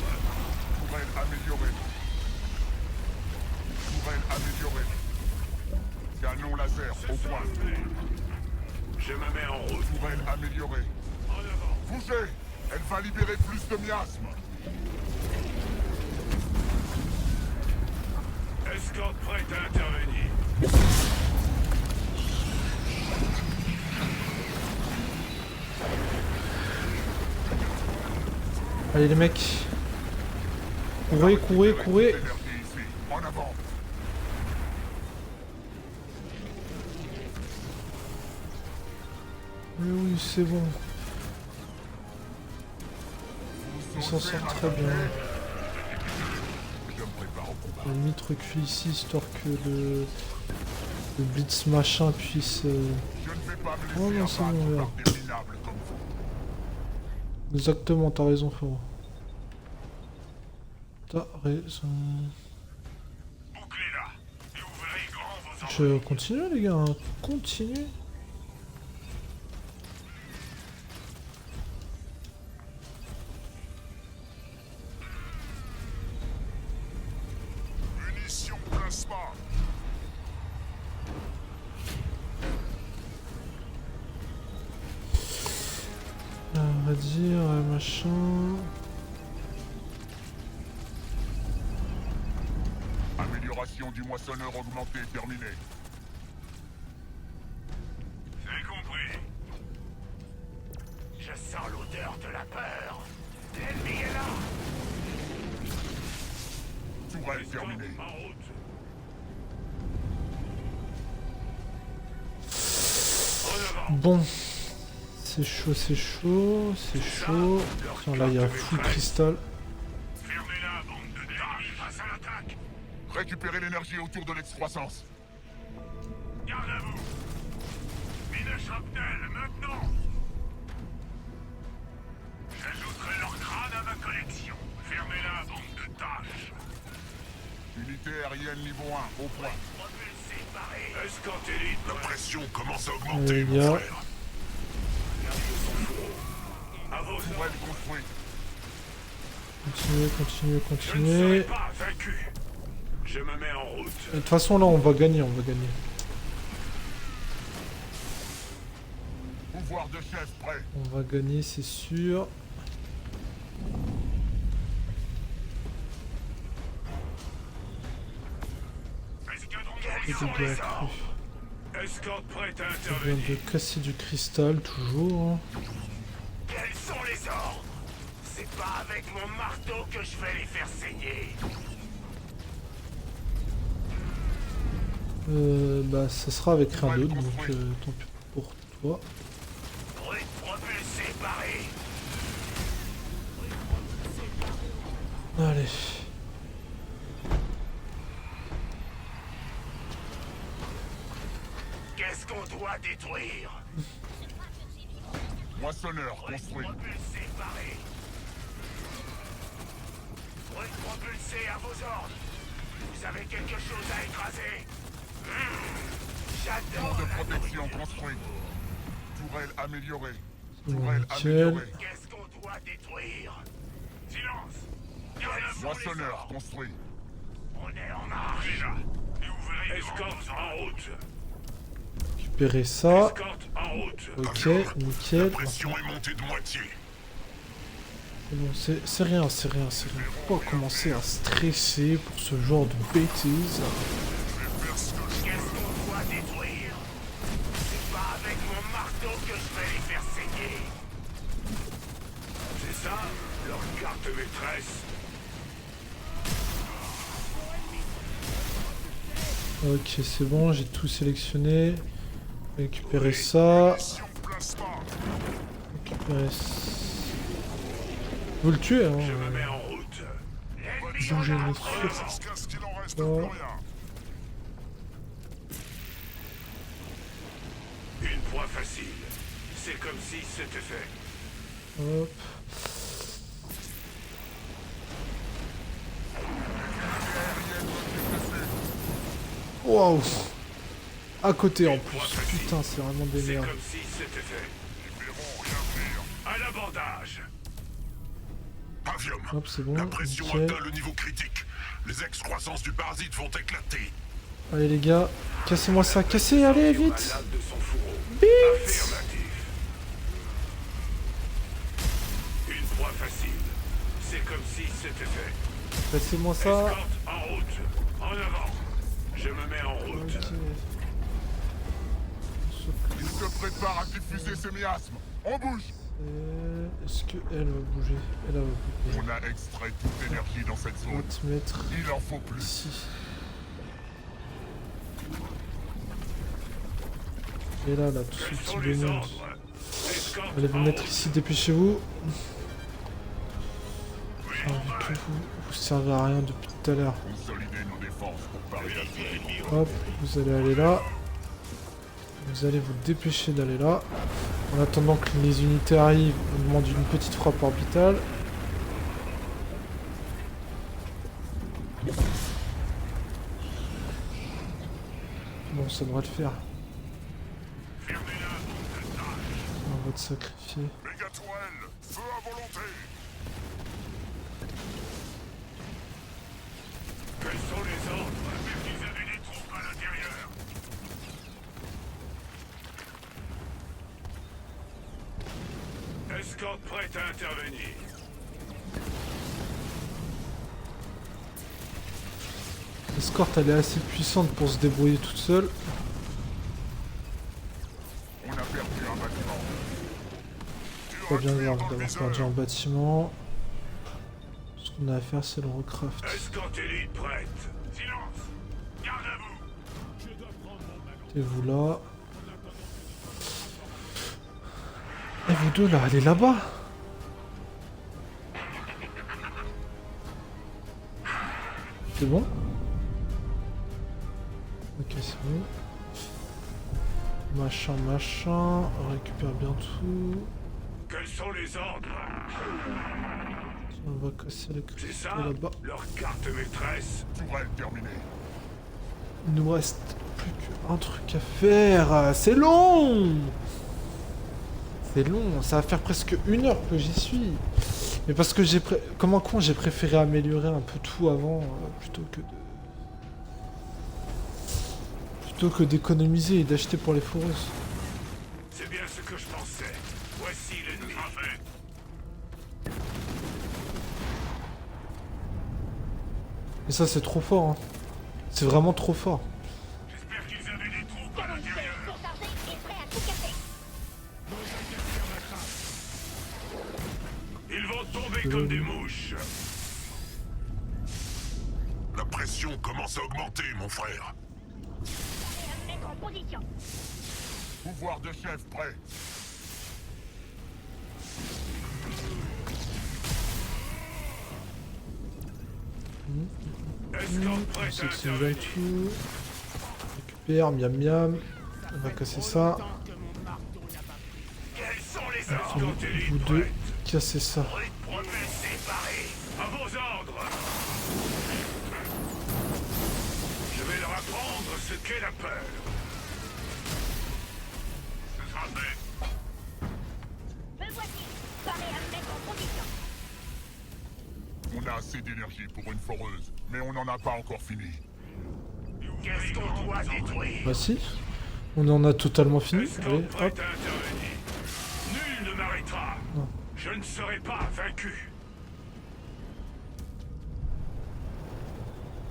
Tourelle améliorée. Tourelle améliorée. Canon laser au point. Je me mets en route. Tourelle améliorée. En avant. Bougez! Elle va libérer plus de miasmes. Escorte prête à intervenir. Allez les mecs. Courez, courez, courez. Énergie ici. En avant. Mais oui, c'est bon. Ils s'en sortent très bien. Je me prépare au combat. J'ai limite reculer ici histoire que le Blitz machin puisse... Je ne vais pas me Oh laisser non, c'est abattre bon, par regarde. des minables comme vous. Exactement, t'as raison frérot. T'as raison. Bouclez-la et ouvrez grand vos Je continue les gars, hein. Continue. Munitions plasma. On va dire, machin... Amélioration du moissonneur augmenté terminée. C'est compris. Je sens l'odeur de la peur. L'ennemi est là. Tourelle terminée. En route. En avant. Bon. C'est chaud, c'est chaud, c'est chaud. Tiens, là, il y a full cristal. Fermez-la, bande de débiles. Face à l'attaque. Récupérez l'énergie autour de l'excroissance. Garde à vous. Mine shrapnel, maintenant. J'ajouterai leur crâne à ma collection. Fermez-la, bande de tâches. Unité aérienne niveau 1, au point. Propulsé, paré. Escorte élite, La prête. pression commence à augmenter, Il mon y a- frère. À vos ordres. Tourelle construite. Continuez, continuez, Je ne continuez. serai pas vaincu. Je me mets en route. De toute façon, là, on va gagner, on va gagner. Pouvoir de chef prêt. On va gagner, c'est sûr. Quels Et sont dégâts les ordres? accrus. Escorte prête à On vient intervenir. de casser du cristal, toujours. hein. Quels sont les ordres? C'est pas avec mon marteau que je vais les faire saigner. Bah, ça sera avec rien d'autre, donc tant pis pour toi. Brut propulsé, paré. Allez. Qu'est-ce qu'on doit détruire? Moissonneur Brut construit. propulsé, paré. Brut propulsé à vos ordres. Vous avez quelque chose à écraser? Tour J'adore de la protection nourriture. construite. Tourelle améliorée. Bon, Tourelle nickel. améliorée. Qu'est-ce qu'on doit détruire? Silence! Quels sont les Moissonneur ordres? construit. On est en marche. Là. Et ouvrez escorte en route. Récupérer ça. Escorte en route. Ok, La nickel. pression est montée de moitié. C'est bon, c'est rien, c'est rien, c'est rien. Pourquoi commencer à stresser pour ce genre de bêtises? Qu'est-ce qu'on doit détruire? C'est pas avec mon marteau que je vais les faire saigner. C'est ça, leur carte maîtresse. Ok, c'est bon, j'ai tout sélectionné. Récupérer ça. Munitions plasma. Récupérer ça. Vous le tuez, hein. Je me mets en route. L'ennemi bouger les Jusqu'à ce qu'il en reste Oh. plus rien. Une proie facile. C'est comme si c'était fait. Hop. Waouh. À côté en plus. Putain, c'est vraiment des C'est merdes. comme si c'était fait. Ils verront rien venir. À l'abordage. Pavium, Hop, c'est bon. la pression Nickel. atteint le niveau critique. Les excroissances du parasite vont éclater. Allez les gars, cassez-moi ça. Cassez, allez vite. Malade de son fourreau. Vite. Affirmatif. Une proie facile. C'est comme si c'était fait. Cassez-moi ça. Escorte en route. En avant. Je me mets en route. Ok. Il se prépare à diffuser ses miasmes. On bouge. Est-ce qu'elle va bouger? Elle va bouger. On a extrait toute l'énergie dans cette On va zone. te mettre Il en faut plus. ici. Et là, tout ce Quels sont petit les bonhomme. ordres? Escorte Allez vous en mettre route. ici, dépêchez-vous. J'ai envie que vous servez à rien depuis tout à l'heure. Consolider nos défenses pour parer à tous les Hop, vous allez aller là. Vous allez vous dépêcher d'aller là. En attendant que les unités arrivent, on demande une petite frappe orbitale. Bon, ça devrait le faire. On va te sacrifier. Mégatoile, feu à volonté. Quels sont les ordres? Ils avaient des troupes à l'intérieur. Escorte prête à intervenir. L'escorte, elle est assez puissante pour se débrouiller toute seule. On a perdu un bâtiment. Pas bien grave d'avoir perdu un bâtiment. Ce qu'on a à faire, c'est le recraft. Escorte élite prête. Silence. Garde à vous. Et vous là. Et vous deux là, allez là-bas. C'est bon? Ok, c'est bon. Machin, machin. On récupère bien tout. Quels sont les ordres? Tiens, on va casser C'est l'électricité ça? là-bas. Leur carte maîtresse. Tourelle terminée. Il nous reste plus qu'un truc à faire. C'est long! C'est long, ça va faire presque 1 heure que j'y suis. Mais parce que comme un con, j'ai préféré améliorer un peu tout avant plutôt que d'économiser et d'acheter pour les foreuses. C'est bien ce que je pensais. Voici l'ennemi. Et ça, c'est trop fort. Hein. C'est vraiment trop fort. J'espère qu'ils avaient des troupes à Canon l'intérieur. surchargé et prêt à tout casser. Ils vont tomber comme des mouches. La pression commence à augmenter, mon frère. Prêt à me mettre en position. Pouvoir de chef prêt. Escorte On prête à sélectionne intervenir. tout. Récupère, miam miam. On va casser ça. Quels sont les Enfin, ordres? Escorte vous élite deux, prête. cassez ça. Promesse séparée. À vos ordres. Je vais leur apprendre ce qu'est la peur. Ce sera fait. Me voici. Paré à me mettre en position. On a assez d'énergie pour une foreuse, mais on n'en a pas encore fini. Qu'est-ce qu'on doit détruire? Bah si. On en a totalement fini. Escorte Allez, prête hop. à intervenir. Nul ne m'arrêtera. Non. Je ne serai pas vaincu.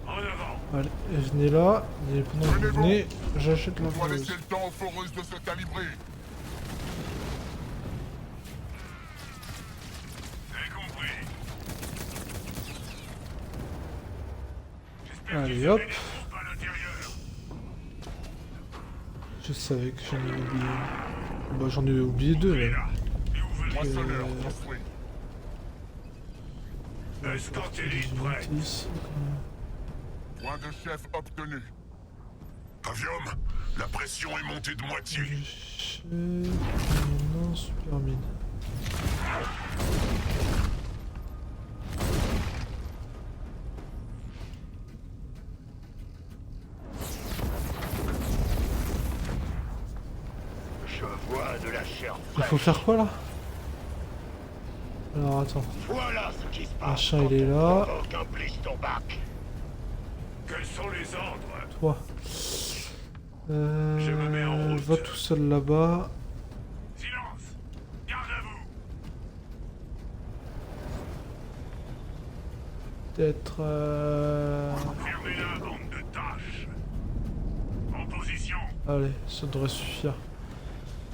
En avant. Allez, venez là. Et pendant que vous venez, j'achète la On doit laisser foreuse. le temps aux foreuses de se calibrer. J'ai compris. Allez, hop. Troupes à l'intérieur. Je savais que j'en avais oublié. Bah j'en ai oublié 2 même. Là. Et où veulent Moissonneur construit. Escortez-les prêts. Ici, Point de chef obtenu. Pavium, la pression est montée de moitié. non, super mine. Je vois de la chair Il faut faire quoi là? Alors attends. Voilà ce qui se passe. Machin il est là. Aucun ton bac. Quels sont les ordres? Toi. Je me mets en route. Va tout seul là-bas. Silence. Garde à vous. Peut-être. Fermez-la, bande de tâches. En position. Allez, ça devrait suffire.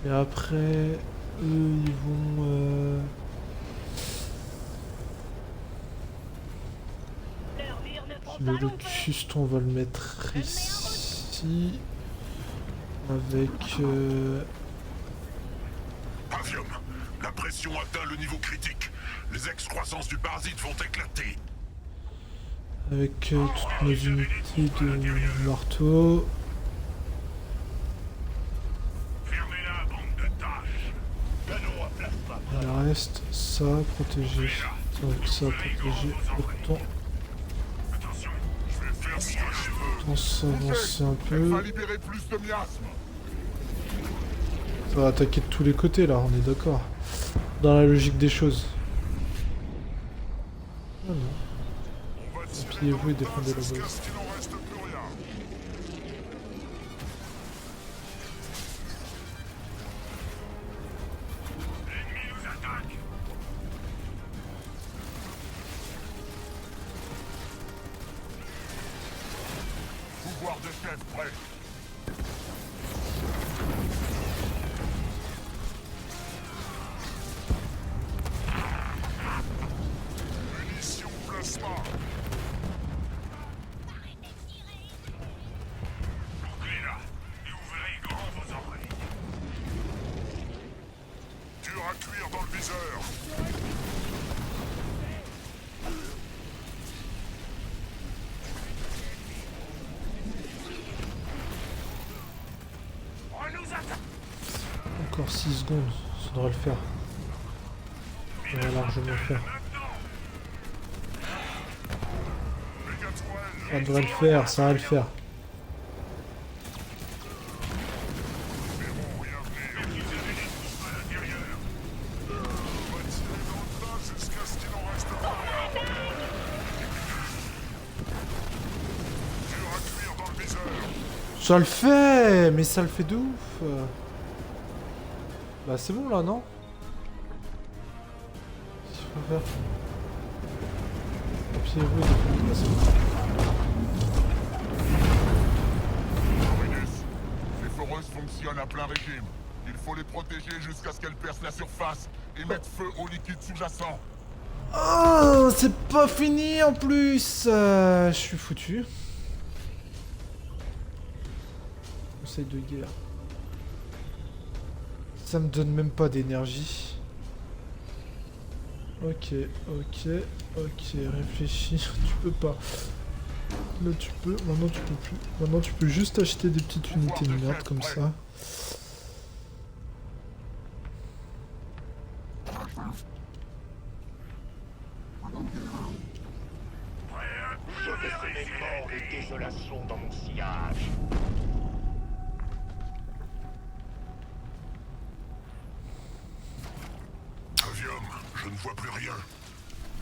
Et après, eux ils vont. Leurs murs ne font Le pas long feu. Locust, on va le mettre ici. Avec. Pavium, la pression atteint le niveau critique. Les excroissances du parasite vont éclater. Avec toutes nos unités de marteau. Fermez-la, bande de tâches. Canon à plasma. Il reste ça, protéger. Donc ça, protéger. Autant, Attention. Je vais faire ce que je veux. autant s'avancer un Elle va peu. libérer plus de miasmes. Ça va attaquer de tous les côtés là, on est d'accord. Dans la logique des choses. Ah non. On va tirer Pliez-vous dans et le défendez tas la jusqu'à base. ce qu'il n'en reste plus rien. L'ennemi nous attaque. Pouvoir de chef prêt. Munitions plasma. Bouclez-la et ouvrez grand vos oreilles. Dur à cuire dans le viseur. On nous attaque. Encore 6 secondes, ça devrait le faire. Ça devrait largement le faire. Ça devrait le faire, ça va le faire. Jusqu'à ce qu'il n'en reste plus rien. Dur à cuire dans le viseur. Ça le fait, mais ça le fait de ouf. Bah c'est bon là, non? Qu'est-ce qu'il faut faire? Appuyez-vous et défendez. Ah, c'est bon. Marinus, les foreuses fonctionnent à plein régime. Il faut les protéger jusqu'à ce qu'elles percent la surface et mettre feu au liquide sous-jacent. Oh, c'est pas fini en plus. Je suis foutu. Conseil de guerre. Ça me donne même pas d'énergie. Ok, réfléchis. Tu peux pas. Là tu peux, maintenant tu peux plus. Maintenant tu peux juste acheter des petites unités de merde comme ça. Je vais semer mort et désolation dans mon sillage. Pavium, je ne vois plus rien.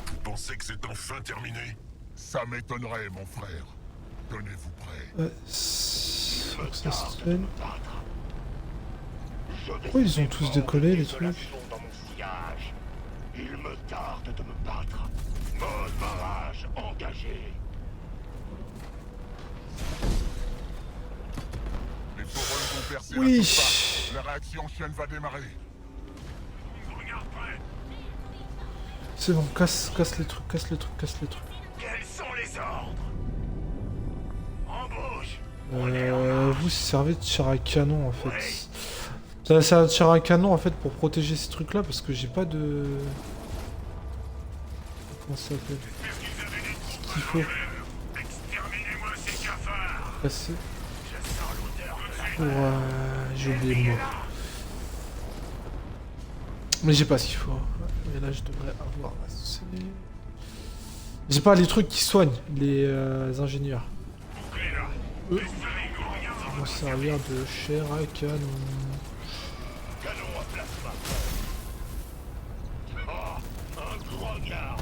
Vous pensez que c'est enfin terminé? Ça m'étonnerait, mon frère. Tenez-vous prêts. Ouais, faut que ça se traîne. Pourquoi ils ont tous décollé les trucs? Dans mon sillage. Il me tarde de me battre. Mode barrage engagé. Les foreuses ont percé Oui. la surface. La réaction chaîne va démarrer. Regarde près. C'est bon, casse les trucs, casse les trucs. Quels sont les ordres? Embauche. Vous servez de tir à canon en fait. Ça sert de tir à canon en fait pour protéger ces trucs là parce que j'ai pas de... comment ça s'appelle? Ce qu'il faut Exterminez-moi ces cafards. passer Je sens l'odeur de pour... j'ai oublié le mot. Mais j'ai pas ce qu'il faut. Mais là je devrais avoir... J'ai pas les trucs qui soignent les ingénieurs. Eux, ils vont servir de chair à canon. canon à plasma. Oh, un gros gars.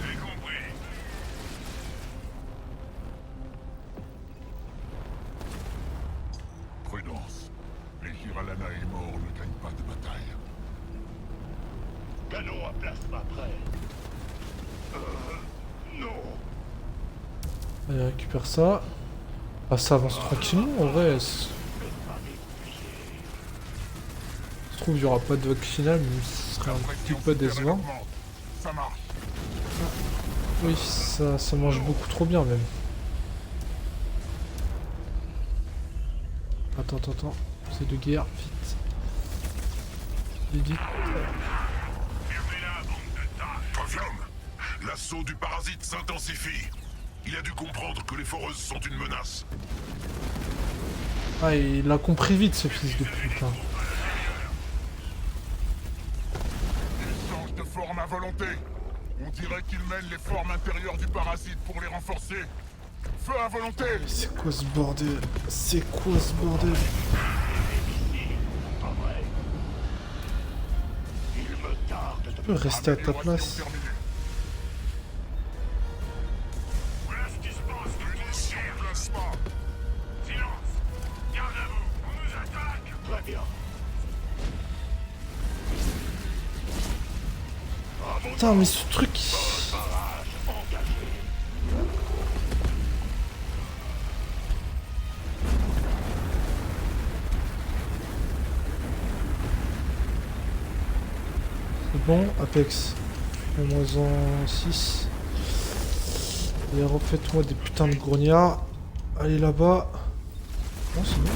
J'ai compris. Prudence. Les Hiralana et morts ne gagnent pas de bataille. Canon à plasma prêt. Non. Allez, récupère ça. Ah, ça avance tranquillement en vrai. Ça se trouve, il n'y aura pas de vague finale, mais ce serait un petit peu décevant. Ça marche. Oui, ça mange beaucoup trop bien même. Attends. C'est de guerre, vite. Vite. Fermez-la, bande de tâches. Pavium, l'assaut du parasite s'intensifie. Il a dû comprendre que les foreuses sont une menace. Ah, il l'a compris vite ce fils de pute. Hein. Il change de forme à volonté. On dirait qu'il mène les formes intérieures du parasite pour les renforcer. Feu à volonté. C'est quoi ce bordel? C'est quoi ce bordel? Pas vrai. Il me tarde de... Tu peux rester à ta Amélioration place. terminée. Voilà ce qui se passe. Munitions plasma. Silence. Garde à vous. On nous attaque. Très bien. Putain, mais ce truc... Barrage engagé. C'est bon, Apex. Moins en 6. Et refaites-moi des putains de grognards. Allez là-bas. Non, c'est bon.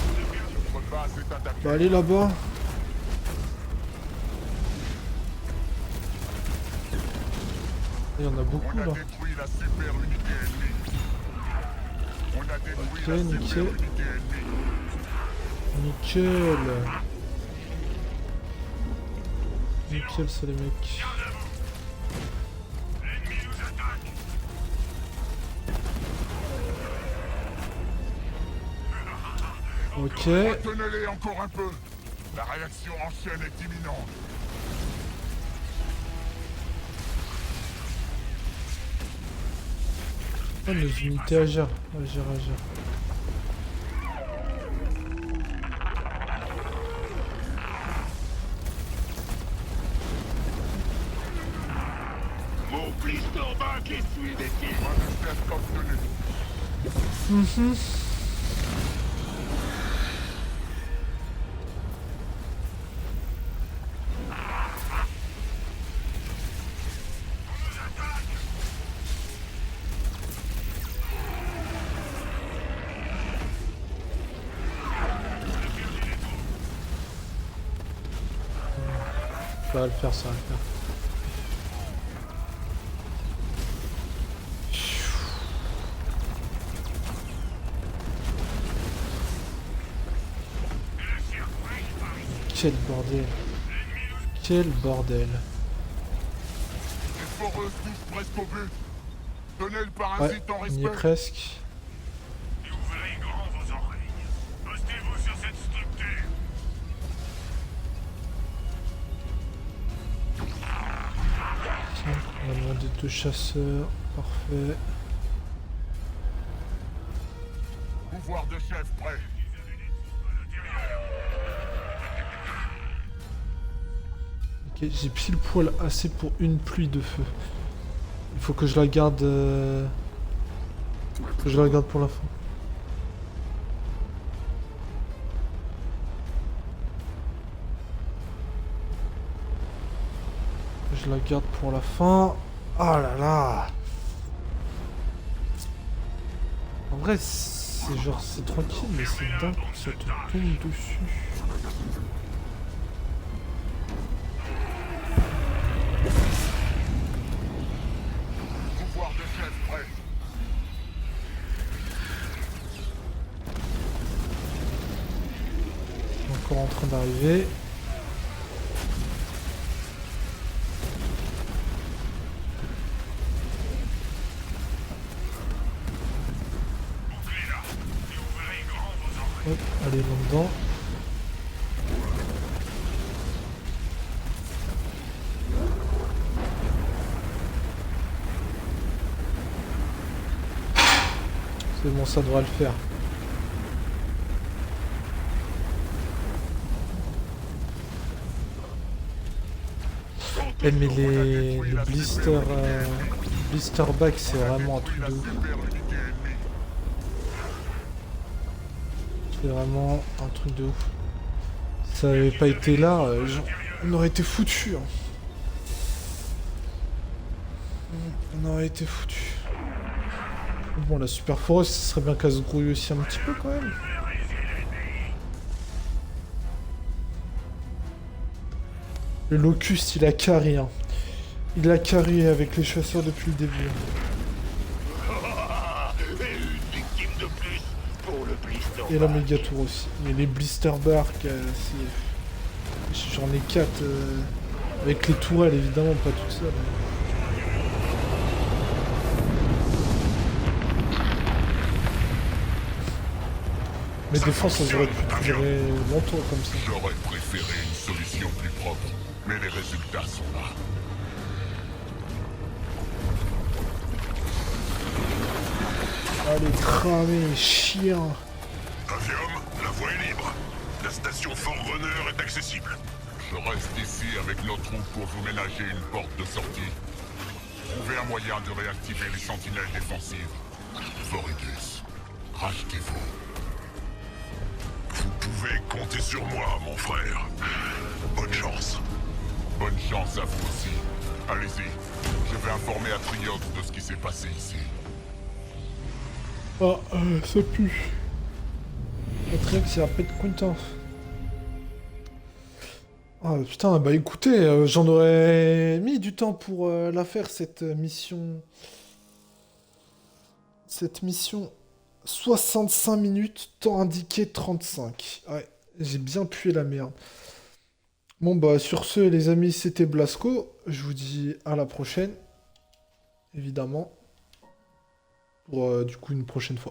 Notre base est attaquée. Bah allez là-bas. Il y en a beaucoup On a là. détruit la super unité ennemie. On a détruit Ok, la nickel. super unité ennemie. Nickel. Nickel, c'est les mecs. L'ennemi nous attaque. Ok. Retenez-les encore un peu. La réaction en chaîne est imminente. Oh, nos unités agir. Agir. Mon piston bas qui suit des tirs. Point de chef obtenu. Ça va le faire, ça va le faire. Quel bordel. Quel bordel. Les foreuses touchent presque au but. Tenez le Ouais, parasite en on y est respect. presque. Et ouvrez grand vos oreilles. Postez-vous sur cette structure. Tiens, on va demander 2 chasseurs. Parfait. Pouvoir de chef prêt. Ok, j'ai pile poil assez pour une pluie de feu. Il faut que je la garde... que je la garde pour la fin. Je la garde pour la fin. Oh là là. En vrai, c'est c'est genre, c'est tranquille, mais c'est dingue que ça te tombe dessus. Pouvoir de chef prêt. Encore en train d'arriver. Hop, allez, là-dedans. C'est bon, ça devrait le faire. Eh, mais les blister back, c'est vraiment un truc de ouf. Super unité ennemie. C'est vraiment un truc de ouf. Ça avait pas été là, on aurait été foutu. On aurait été foutu. Bon, la super foreuse, ce serait bien qu'elle se grouille aussi un petit peu quand même. Le Locust, il a carré, hein. Il a carré avec les chasseurs depuis le début. Une victime de plus pour le blister. Et la méga tour aussi. Et les blister bark, j'en ai 4. Avec les tourelles, évidemment, pas toutes seules. Mes défenses, elles auraient pu durer longtemps comme ça. J'aurais préféré une solution plus propre, mais les résultats sont là. Allez, cramer, chien. Pavium, la voie est libre. La station Forerunner est accessible. Je reste ici avec nos troupes pour vous ménager une porte de sortie. Trouvez un moyen de réactiver les sentinelles défensives. Voridus, rachetez-vous. Vous pouvez compter sur moi, mon frère. Bonne chance. Bonne chance à vous aussi. Allez-y, je vais informer Atriox de ce qui s'est passé ici. Ah, ça pue. Atriox, il a pas de content. Ah putain, bah écoutez, j'en aurais mis du temps pour la faire, cette mission. Cette mission, 65 minutes, temps indiqué 35. Ouais, j'ai bien pué la merde. Bon bah sur ce les amis, c'était Blasco. Je vous dis à la prochaine, évidemment. Pour du coup une prochaine fois.